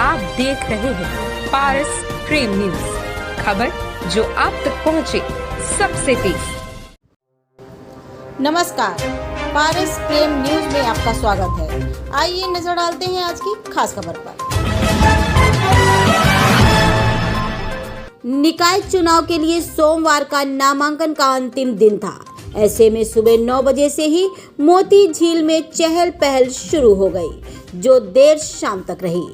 आप देख रहे हैं पारस प्रेम न्यूज, खबर जो आप तक पहुंचे सबसे तेज। नमस्कार, पारस प्रेम न्यूज में आपका स्वागत है। आइए नजर डालते हैं आज की खास खबर पर। निकाय चुनाव के लिए सोमवार का नामांकन का अंतिम दिन था। ऐसे में सुबह 9 बजे से ही मोती झील में चहल पहल शुरू हो गई, जो देर शाम तक रही।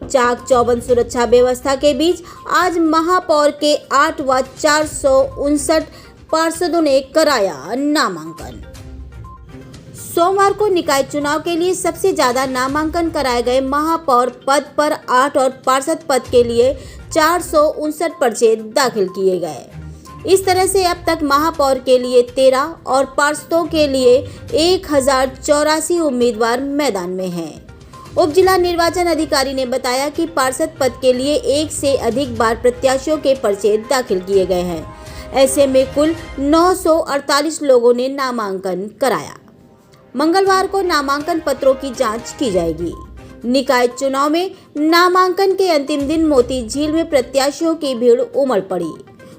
चाक चौबंद सुरक्षा व्यवस्था के बीच आज महापौर के 8 व 459 पार्षदों ने कराया नामांकन। सोमवार को निकाय चुनाव के लिए सबसे ज्यादा नामांकन कराए गए महापौर पद पर 8 और पार्षद पद के लिए 459 पर्चे दाखिल किए गए। इस तरह से अब तक महापौर के लिए 13 और पार्षदों के लिए 1084 उम्मीदवार मैदान में हैं। उप जिला निर्वाचन अधिकारी ने बताया कि पार्षद पद के लिए 1 से अधिक बार प्रत्याशियों के पर्चे दाखिल किए गए हैं। ऐसे में कुल 948 लोगों ने नामांकन कराया। मंगलवार को नामांकन पत्रों की जांच की जाएगी। निकाय चुनाव में नामांकन के अंतिम दिन मोती झील में प्रत्याशियों की भीड़ उमड़ पड़ी।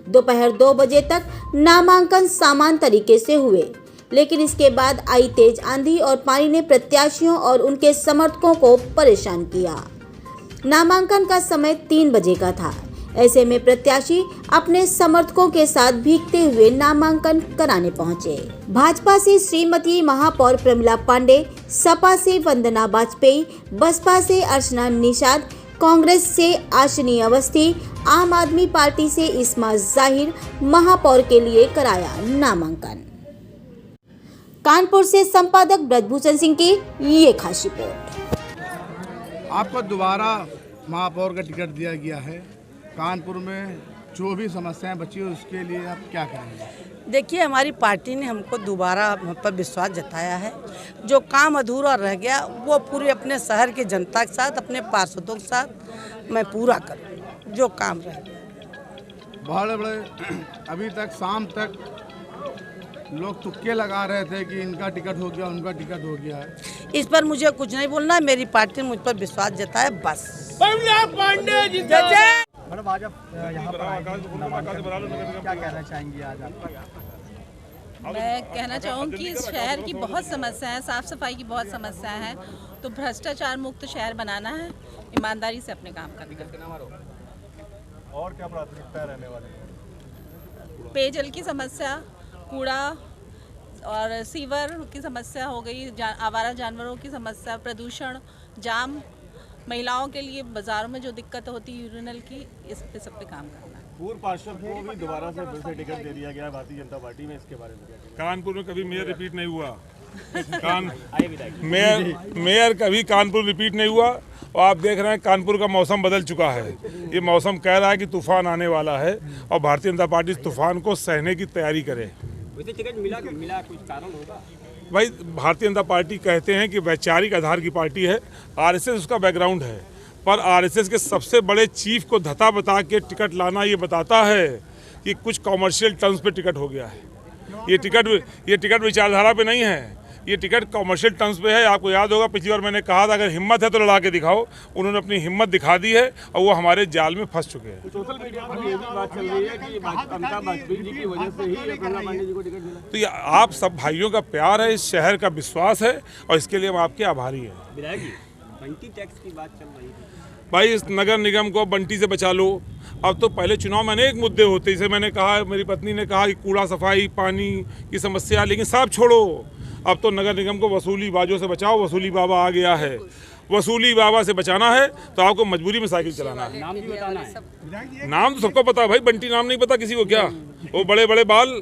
दोपहर 2 बजे तक नामांकन सामान्य तरीके से हुए, लेकिन इसके बाद आई तेज आंधी और पानी ने प्रत्याशियों और उनके समर्थकों को परेशान किया। नामांकन का समय 3 बजे का था। ऐसे में प्रत्याशी अपने समर्थकों के साथ भीगते हुए नामांकन कराने पहुंचे। भाजपा से श्रीमती महापौर प्रमिला पांडे, सपा से वंदना वाजपेयी, बसपा से अर्चना निषाद, कांग्रेस से आशनी अवस्थी, आम आदमी पार्टी से इस्मा जाहिर महापौर के लिए कराया नामांकन। कानपुर से संपादक ब्रजभूषण सिंह की ये खास रिपोर्ट। आपको दोबारा महापौर का टिकट दिया गया है। कानपुर में जो भी समस्याएं बची है उसके लिए आप क्या करेंगे? देखिए, हमारी पार्टी ने हमको दोबारा हम पर विश्वास जताया है। जो काम अधूरा रह गया वो पूरे अपने शहर की जनता के साथ, अपने पार्षदों के साथ मैं पूरा करूँ जो काम रह गया। बड़े अभी तक शाम तक लोग तुक्के लगा रहे थे कि इनका टिकट हो गया, उनका टिकट हो गया है। इस पर मुझे कुछ नहीं बोलना है। मेरी पार्टी ने मुझ पर विश्वास जताया, बस। मैडम, आज आप यहाँ पर क्या कहना चाहेंगी आज आप? मैं कहना चाहूँगी कि इस शहर की बहुत समस्या है, साफ़ सफाई की बहुत समस्या है, तो भ्रष्टाचार मुक्त शहर बनाना है, ईमानदारी से अपने काम करना है। और क्या प्राथमिकता रहने वाली? पेयजल की समस्या, कूड़ा और सीवर की समस्या हो गई, आवारा जानवरों की समस्या, प्रदूषण, जाम, महिलाओं के लिए बाजारों में जो दिक्कत होती है यूरिनल की, इस पे सब पे काम करना है। पूर्व पार्षद को भी दोबारा से फिर से टिकट दे दिया गया भारतीय जनता पार्टी में, इसके बारे में? कानपुर में कभी मेयर रिपीट नहीं हुआ। मेयर कभी कानपुर रिपीट नहीं हुआ। और आप देख रहे हैं कानपुर का मौसम बदल चुका है। ये मौसम कह रहा है कि तूफान आने वाला है और भारतीय जनता पार्टी इस तूफान को सहने की तैयारी करे। वैसे टिकट मिला कुछ कारण होगा? भाई, भारतीय जनता पार्टी कहते हैं कि वैचारिक आधार की पार्टी है, आरएसएस उसका बैकग्राउंड है, पर आरएसएस के सबसे बड़े चीफ को धता बता के टिकट लाना ये बताता है कि कुछ कॉमर्शियल टर्म्स पे टिकट हो गया है। ये टिकट विचारधारा पे नहीं है, ये टिकट कॉमर्शियल टर्म्स पे है। आपको याद होगा पिछली बार मैंने कहा था अगर हिम्मत है तो लड़ा के दिखाओ। उन्होंने अपनी हिम्मत दिखा दी है और वो हमारे जाल में फंस चुके हैं। सोशल मीडिया पर ये भी बात चल रही है कि अमिताभ वाजपेयी जी की वजह से ही प्रमिला पांडे जी को टिकट मिला। तो ये आप सब भाइयों का प्यार है, इस शहर का विश्वास है और इसके लिए हम आपके आभारी हैं। विधायक जी, बंटी टैक्स की बात चल रही थी भाई, इस नगर निगम को बंटी से बचा लो। अब तो पहले चुनाव में अनेक मुद्दे होते, जैसे मैंने कहा, मेरी पत्नी ने कहा कि कूड़ा सफाई, पानी की समस्या, लेकिन सब छोड़ो। अब तो नगर निगम को वसूली बाजों से बचाओ। वसूली बाबा आ गया है। वसूली बाबा से बचाना है तो आपको मजबूरी में साइकिल चलाना है। नाम भी बताना है। नाम तो सबको पता है भाई, बंटी नाम नहीं पता किसी को क्या? वो बड़े बड़े बाल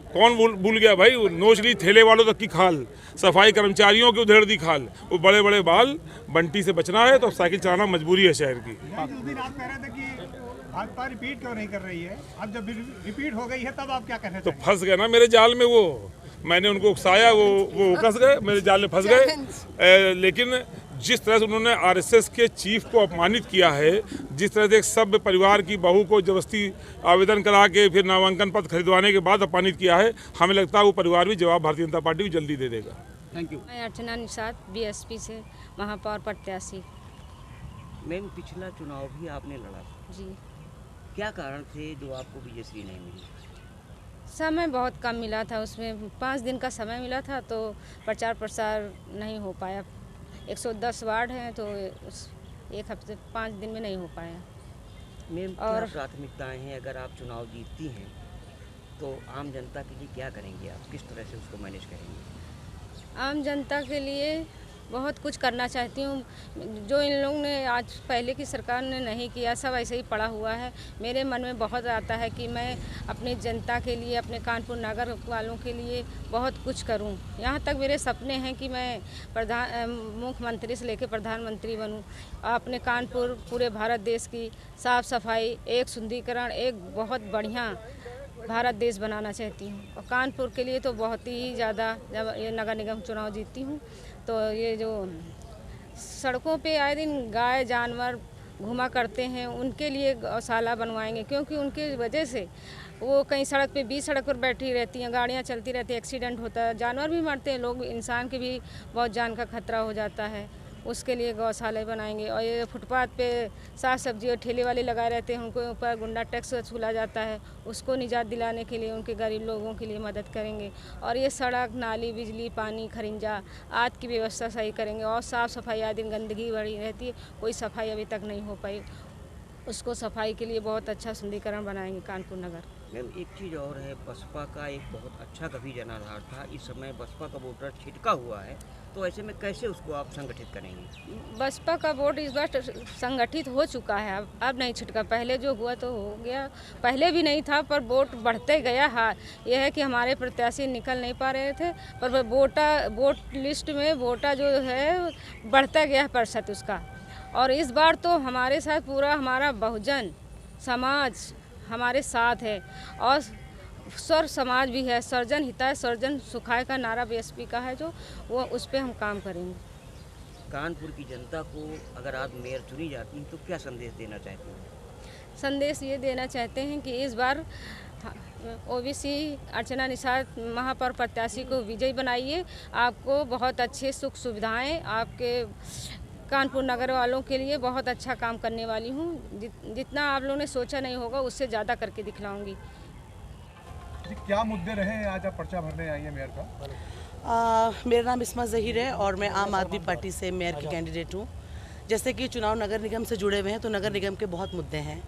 कौन भूल गया भाई? नोच ली ठेले वालों तक की खाल, सफाई कर्मचारियों की उधेड़ दी खाल। वो बड़े बड़े बाल, बंटी से बचना है तो साइकिल चलाना मजबूरी है शहर की। आप कह रहे थे कि भाजपा रिपीट क्यों नहीं कर रही है? अब जब रिपीट हो गई है तब आप क्या कहना तो फंस गए ना मेरे जाल में। वो मैंने उनको उकसाया, वो उकस गए, मेरे जाल में फंस गए। लेकिन जिस तरह से उन्होंने आरएसएस के चीफ को अपमानित किया है, जिस तरह से एक सभ्य परिवार की बहू को जबरदस्ती आवेदन करा के फिर नामांकन पत्र खरीदवाने के बाद अपमानित किया है, हमें लगता है वो परिवार भी जवाब भारतीय जनता पार्टी को जल्दी दे देगा। Thank you. मैं अर्चना निषाद, बीएसपी से महापौर प्रत्याशी। मैम पिछला चुनाव भी आपने लड़ा था, जी। क्या कारण थे जो आपको विजयश्री नहीं मिली? समय बहुत कम मिला था, उसमें 5 दिन का समय मिला था तो प्रचार प्रसार नहीं हो पाया। 110 वार्ड हैं तो एक हफ्ते 5 दिन में नहीं हो पाया। मैम क्या प्राथमिकताएं हैं? अगर आप चुनाव जीतती हैं तो आम जनता के लिए क्या करेंगे आप? किस तरह से उसको मैनेज करेंगे? आम जनता के लिए बहुत कुछ करना चाहती हूँ। जो इन लोगों ने आज पहले की सरकार ने नहीं किया, सब ऐसे ही पड़ा हुआ है। मेरे मन में बहुत आता है कि मैं अपनी जनता के लिए, अपने कानपुर नगर वालों के लिए बहुत कुछ करूँ। यहाँ तक मेरे सपने हैं कि मैं मुख्यमंत्री से लेकर प्रधानमंत्री बनूँ। अपने कानपुर, पूरे भारत देश की साफ़ सफाई, एक सुंदरीकरण, एक बहुत बढ़िया भारत देश बनाना चाहती हूँ। और कानपुर के लिए तो बहुत ही ज़्यादा, जब ये नगर निगम चुनाव जीतती हूँ तो ये जो सड़कों पे आए दिन गाय जानवर घुमा करते हैं, उनके लिए गौशाला बनवाएंगे, क्योंकि उनकी वजह से वो कहीं सड़क पे, बीच सड़क पर बैठी रहती हैं, गाड़ियाँ चलती रहती हैं, एक्सीडेंट होता है, जानवर भी मरते हैं, लोग, इंसान के भी बहुत जान का खतरा हो जाता है। उसके लिए गौशाला बनाएंगे। और ये फुटपाथ पे साग सब्जी और ठेले वाले लगाए रहते हैं, उनको ऊपर गुंडा टैक्स वसूला जाता है, उसको निजात दिलाने के लिए उनके गरीब लोगों के लिए मदद करेंगे। और ये सड़क, नाली, बिजली, पानी, खरिंजा आदि की व्यवस्था सही करेंगे। और साफ़ सफाई, आदि दिन गंदगी बढ़ी रहती है, कोई सफाई अभी तक नहीं हो पाई, उसको सफाई के लिए बहुत अच्छा सुंदरीकरण बनाएंगे कानपुर नगर। मैम एक चीज़ और है, बसपा का एक बहुत अच्छा कभी जनाधार था, इस समय बसपा का वोटर छिटका हुआ है, तो ऐसे में कैसे उसको आप संगठित करेंगे? बसपा का वोट इस बार संगठित हो चुका है, अब नहीं छिटका। पहले जो हुआ तो हो गया, पहले भी नहीं था, पर वोट बढ़ते गया। हाँ, यह है कि हमारे प्रत्याशी निकल नहीं पा रहे थे, पर वोट लिस्ट में वोटा जो है बढ़ता गया प्रतिशत उसका। और इस बार तो हमारे साथ पूरा हमारा बहुजन समाज हमारे साथ है, और सर्व समाज भी है। सर्जन हिताय सर्जन सुखाय का नारा बीएसपी का है, जो वो उस पर हम काम करेंगे। कानपुर की जनता को अगर आप मेयर चुनी जाती हैं तो क्या संदेश देना चाहते हैं? संदेश ये देना चाहते हैं कि इस बार ओबीसी अर्चना निषाद महापौर प्रत्याशी को विजयी बनाइए। आपको बहुत अच्छे सुख सुविधाएं, आपके कानपुर नगर वालों के लिए बहुत अच्छा काम करने वाली हूँ। जितना आप लोगों ने सोचा नहीं होगा, उससे ज़्यादा करके दिखलाऊंगी। क्या मुद्दे रहे हैं आज आप पर्चा भरने आई हैं मेयर का? मेरा नाम इस्मा ज़हीर है और मैं आम आदमी पार्टी से मेयर की कैंडिडेट हूँ। जैसे कि चुनाव नगर निगम से जुड़े हुए हैं, तो नगर निगम के बहुत मुद्दे हैं।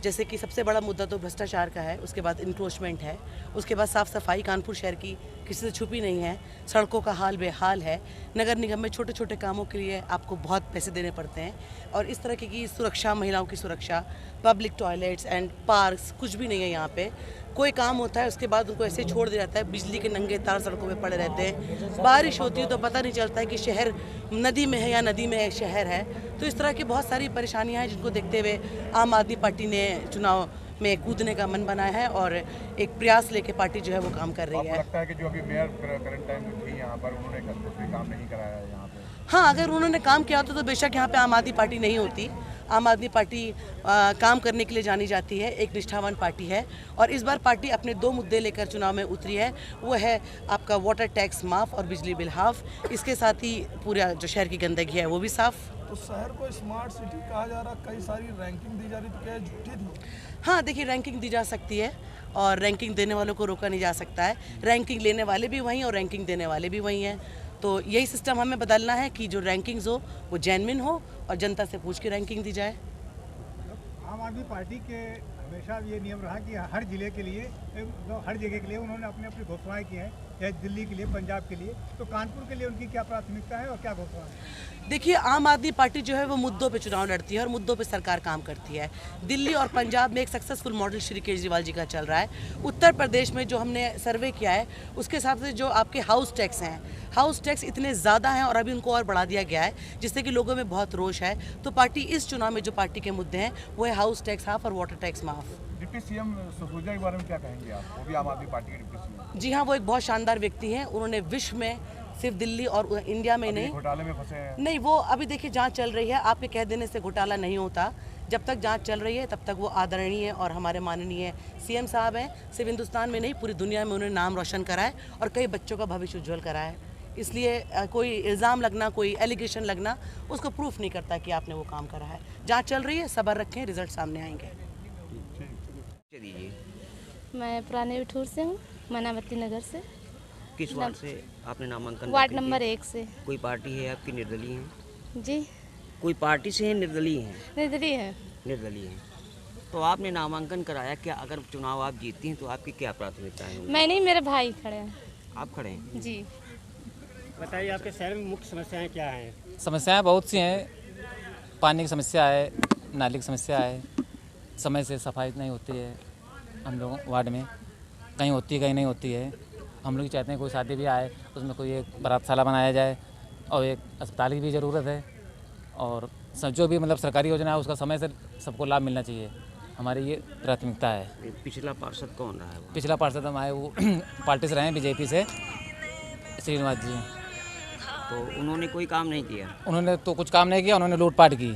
जैसे कि सबसे बड़ा मुद्दा तो भ्रष्टाचार का है, उसके बाद इंक्रोचमेंट है, उसके बाद साफ़ सफाई कानपुर शहर की किसी से छुपी नहीं है, सड़कों का हाल बेहाल है। नगर निगम में छोटे छोटे कामों के लिए आपको बहुत पैसे देने पड़ते हैं, और इस तरह की सुरक्षा, महिलाओं की सुरक्षा, पब्लिक टॉयलेट्स एंड पार्क्स कुछ भी नहीं है यहाँ पे। कोई काम होता है उसके बाद उनको ऐसे छोड़ दिया जाता है, बिजली के नंगे तार सड़कों में पड़े रहते हैं। बारिश होती है तो पता नहीं चलता है कि शहर नदी में है या नदी में शहर है। तो इस तरह की बहुत सारी परेशानियां हैं, जिनको देखते हुए आम आदमी पार्टी ने चुनाव में कूदने का मन बनाया है और एक प्रयास लेके पार्टी जो है वो काम कर रही है। आपको लगता है कि जो अभी मेयर करंट टाइम में थी यहाँ पर, उन्होंने कोई काम नहीं कराया है यहाँ पे? हाँ, अगर उन्होंने काम किया होता तो बेशक यहाँ पे आम आदमी पार्टी नहीं होती। आम आदमी पार्टी काम करने के लिए जानी जाती है, एक निष्ठावान पार्टी है। और इस बार पार्टी अपने 2 मुद्दे लेकर चुनाव में उतरी है, वो है आपका वाटर टैक्स माफ़ और बिजली बिल हाफ। इसके साथ ही पूरा जो शहर की गंदगी है वो भी साफ़। तो शहर को स्मार्ट सिटी कहा जा रहा, कई सारी रैंकिंग दी जा रही, तो क्या झूठी थी? हाँ, देखिए, रैंकिंग दी जा सकती है और रैंकिंग देने वालों को रोका नहीं जा सकता है। रैंकिंग लेने वाले भी वहीं और रैंकिंग देने वाले भी वहीं हैं। तो यही सिस्टम हमें बदलना है कि जो रैंकिंग्स हो वो जेन्युइन हो और जनता से पूछ के रैंकिंग दी जाए। आम आदमी पार्टी के हमेशा ये नियम रहा कि हर जिले के लिए, हर जगह के लिए उन्होंने अपनी अपनी घोषणाएं की हैं, चाहे दिल्ली के लिए, पंजाब के लिए। तो कानपुर के लिए उनकी क्या प्राथमिकता है और क्या घोषणा है? देखिए, आम आदमी पार्टी जो है वो मुद्दों पे चुनाव लड़ती है और मुद्दों पे सरकार काम करती है। दिल्ली और पंजाब में एक सक्सेसफुल मॉडल श्री केजरीवाल जी का चल रहा है। उत्तर प्रदेश में जो हमने सर्वे किया है उसके हिसाब से जो आपके हाउस टैक्स हैं, हाउस टैक्स इतने ज़्यादा हैं और अभी उनको और बढ़ा दिया गया है, जिससे कि लोगों में बहुत रोष है। तो पार्टी इस चुनाव में जो पार्टी के मुद्दे हैं वो है हाउस टैक्स हाफ और वाटर टैक्स माफ। डिप्टी सीएम सुरजेवाला के बारे में क्या कहेंगे आप? वो भी आम आदमी पार्टी के डिप्टी सीएम। जी हाँ, वो एक बहुत शानदार व्यक्ति हैं। उन्होंने विश्व में, सिर्फ दिल्ली और इंडिया में नहीं, घोटाले में फंसे हैं। नहीं, वो अभी देखिए जांच चल रही है। आपके कह देने से घोटाला नहीं होता। जब तक जांच चल रही है तब तक वो आदरणीय और हमारे माननीय सीएम साहब हैं। सिर्फ हिंदुस्तान में नहीं, पूरी दुनिया में उन्होंने नाम रोशन करा है और कई बच्चों का भविष्य उज्जवल करा है। इसलिए कोई इल्ज़ाम लगना, कोई एलिगेशन लगना उसको प्रूफ नहीं करता कि आपने वो काम करा है। जांच चल रही है, सब्र रखें, रिजल्ट सामने आएंगे। दीजिए। मैं पुराने बिठूर से हूँ, मनावती नगर से। किस वार्ड से आपने नामांकन? वार्ड नंबर 1 से। कोई पार्टी है आपकी, निर्दलीय हैं? जी, कोई पार्टी से है, निर्दलीय हैं? निर्दलीय है। निर्दलीय हैं। तो आपने नामांकन कराया, क्या अगर चुनाव आप जीतती हैं तो आपकी क्या प्राथमिकताएं होंगी? मैं नहीं, मेरे भाई खड़े हैं। आप खड़े हैं? जी। बताइए आपके शहर में मुख्य समस्याएं क्या हैं? समस्याएं बहुत सी हैं। पानी की समस्या है, नाली की समस्या है, समय से सफाई नहीं होती है हम लोगों वार्ड में, कहीं होती है कहीं नहीं होती है। हम लोग चाहते हैं कोई शादी भी आए उसमें कोई एक बारातशाला बनाया जाए और एक अस्पताल की भी ज़रूरत है, और जो भी मतलब सरकारी योजना है उसका समय से सबको लाभ मिलना चाहिए, हमारी ये प्राथमिकता है। पिछला पार्षद कौन रहा है? पिछला पार्षद हमारे वो पार्टी से रहे हैं, बीजेपी से श्रीनिवास जी। तो उन्होंने कोई काम नहीं किया? उन्होंने तो कुछ काम नहीं किया, उन्होंने लूटपाट की।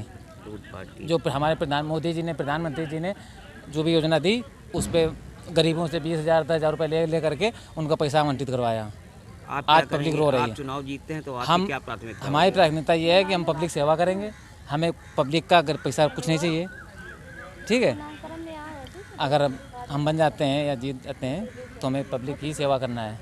लूटपाट की? जो हमारे मोदी जी ने, प्रधानमंत्री जी ने जो भी योजना दी उस पर गरीबों से 20,000 10,000 रुपये ले करके उनका पैसा आवंटित करवाया। आज पब्लिक रो रही है। आप चुनाव जीतते हैं तो आपकी क्या प्राथमिकता? हमारी प्राथमिकता ये है कि हम पब्लिक सेवा करेंगे, हमें पब्लिक का अगर पैसा कुछ नहीं चाहिए, ठीक है। अगर हम बन जाते हैं या जीत जाते हैं तो हमें पब्लिक की सेवा करना है।